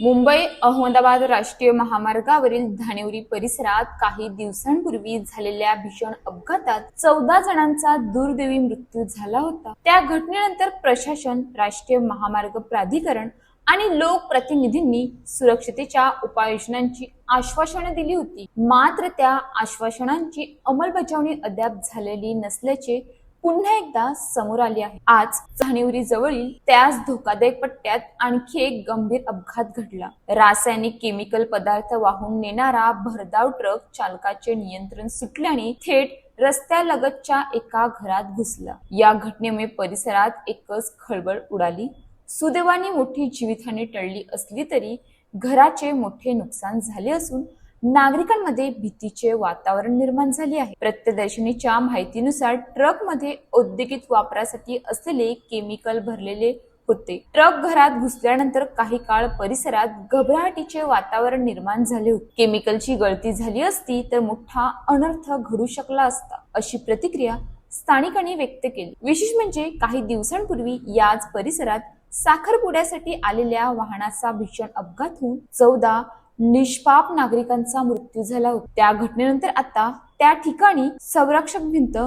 मुंबई अहमदाबाद राष्ट्रीय महामार्गावरील धाणेवरी परिसरात काही दिवसांपूर्वी झालेल्या भीषण अपघातात 14 जणांचा दुर्दैवी मृत्यू झाला होता। त्या घटनेनंतर प्रशासन, राष्ट्रीय महामार्ग प्राधिकरण आणि लोकप्रतिनिधींनी सुरक्षतेच्या उपाययोजनांची आश्वासने दिली होती। मात्र त्या आश्वासनांची अंमलबजावणी अद्याप झालेली नसल्याचे पुन्हा एकदा समोर आले आहे। आज धाणेवरी जवळील त्याच धोकादायक पट्ट्यात आणखी एक गंभीर अपघात घडला। रासायनिक केमिकल पदार्थ वाहून नेणारा भरधाव ट्रक चालकाचे नियंत्रण सुटल्याने थेट रस्त्यालगतच्या एका घरात घुसला। या घटनेमुळे परिसरात एकच खळबळ उडाली। सुदैवाने मोठी जीवितहानी टळली असली तरी घराचे मोठे नुकसान झाले असून नागरिकांमध्ये भीतीचे वातावरण निर्माण झाले आहे। प्रत्यक्षदर्शींच्या माहितीनुसार ट्रकमध्ये औद्योगिक वापरासाठी असलेले केमिकल भरलेले होते। ट्रक घरात घुसल्यानंतर काही काळ परिसरात घबराटीचे वातावरण निर्माण झाले होते। केमिकलची गळती झाली असती तर मोठा अनर्थ घडू शकला असता, अशी प्रतिक्रिया स्थानिकांनी व्यक्त केली। विशेष म्हणजे काही दिवसांपूर्वी याच परिसरात साखरपुड्यासाठी आलेल्या वाहनाचा भीषण अपघात होऊन 14 निष्पाप नागरिकांचा मृत्यू झाला होता। त्या घटनेनंतर आता त्या ठिकाणी संरक्षक भिंत,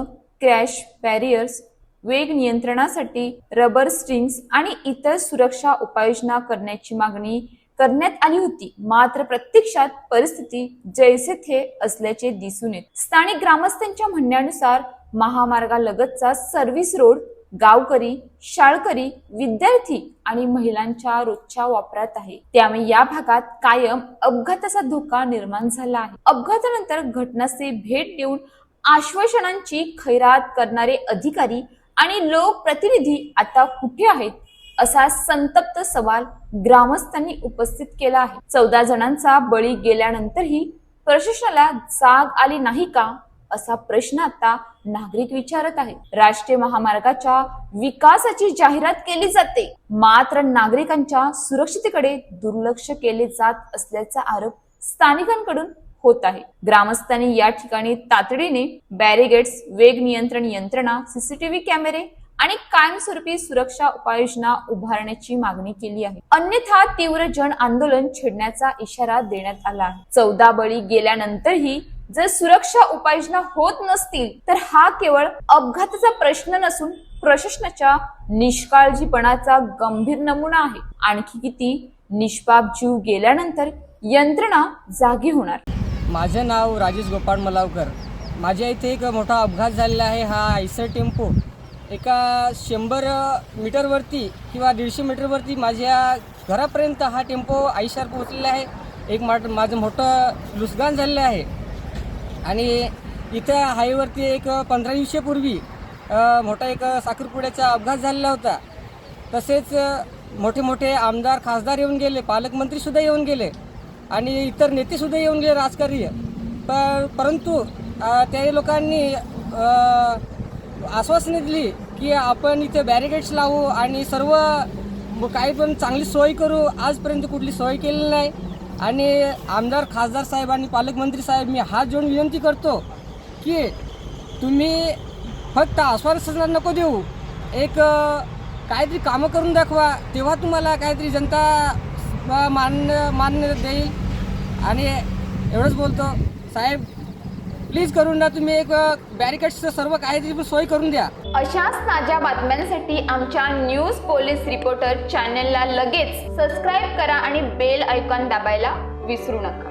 क्रॅश बॅरियर्स, वेग नियंत्रणासाठी रबर स्ट्रिंग्स आणि इतर सुरक्षा उपाययोजना करण्याची मागणी करण्यात आली होती। मात्र प्रत्यक्षात परिस्थिती जैसे थे असल्याचे दिसून येत। स्थानिक ग्रामस्थांच्या म्हणण्यानुसार महामार्गालगतचा सर्व्हिस रोड गावकरी, शाळकरी, विद्यार्थी आणि महिलांच्या रोजच्या वापरात आहे। त्यामुळे या भागात कायम अपघाताचा धोका निर्माण झाला आहे। अपघातानंतर घटनास्थळी भेट देऊन आश्वासनांची खैरात करणारे अधिकारी आणि लोकप्रतिनिधी आता कुठे आहेत, असा संतप्त सवाल ग्रामस्थांनी उपस्थित केला आहे। 14 जणांचा बळी गेल्यानंतरही प्रशासनाला जाग आली नाही का, असा प्रश्न आता नागरिक विचारत आहेत। राष्ट्रीय महामार्गाच्या विकासाची जाहिरात केली जाते, मात्र नागरिकांच्या सुरक्षितेकडे दुर्लक्ष केले जात असल्याचा आरोप स्थानिकांकडून होत आहे। ग्रामस्थांनी या ठिकाणी तातडीने बॅरिगेड्स, वेग नियंत्रण यंत्रणा, सीसीटीव्ही कॅमेरे आणि कायमस्वरूपी सुरक्षा उपाययोजना उभारण्याची मागणी केली आहे। अन्यथा तीव्र जन आंदोलन छेडण्याचा इशारा देण्यात आला आहे। 14 बळी गेल्यानंतरही जर सुरक्षा उपाययोजना होत नसतील तर हा केवळ अपघाताचा प्रश्न नसून प्रशासनाच्या निष्काळजीपणाचा गंभीर नमुना आहे। आणखी किती निष्पाप जीव गेल्यानंतर यंत्रणा जागी होणार? माझे नाव राजेश गोपाळ मलावकर। माझ्या इथे एक मोठा अपघात झालेला आहे। हा आयसर टेम्पो एका 100 मीटरवरती किंवा 150 मीटरवरती माझ्या घरापर्यंत हा टेम्पो आयसर पोहोचलेला आहे। एक माझं मोठं नुकसान झालेलं आहे आणि इथं हायवेवरती एक 15 दिवसापूर्वी मोठा एक साखरपुड्याचा अपघात झालेला होता। तसेच मोठे मोठे आमदार, खासदार येऊन गेले, पालकमंत्रीसुद्धा येऊन गेले आणि इतर नेतेसुद्धा येऊन गेले राजकारणी। परंतु त्या लोकांनी आश्वासने दिली की आपण इथे बॅरिकेड्स लावू आणि सर्व काही पण चांगली सोय करू। आजपर्यंत कुठली सोय केलेली नाही आणि आमदार, खासदार साहेब आणि पालकमंत्री साहेब, मी हात जोडून विनंती करतो की तुम्ही फक्त आश्वासन नको देऊ, एक काहीतरी कामं करून दाखवा, तेव्हा तुम्हाला काहीतरी जनता मान्य देईल। आणि एवढंच बोलतो, साहेब प्लीज करून द्या, तुम्ही एक बॅरिकेड्सचं सर्व काहीतरी सोय करून द्या। अशाच ताज्या बातम्यांसाठी आमच्या न्यूज पोलीस रिपोर्टर चॅनलला लगेच सबस्क्राईब करा आणि बेल आयकॉन दाबायला विसरू नका।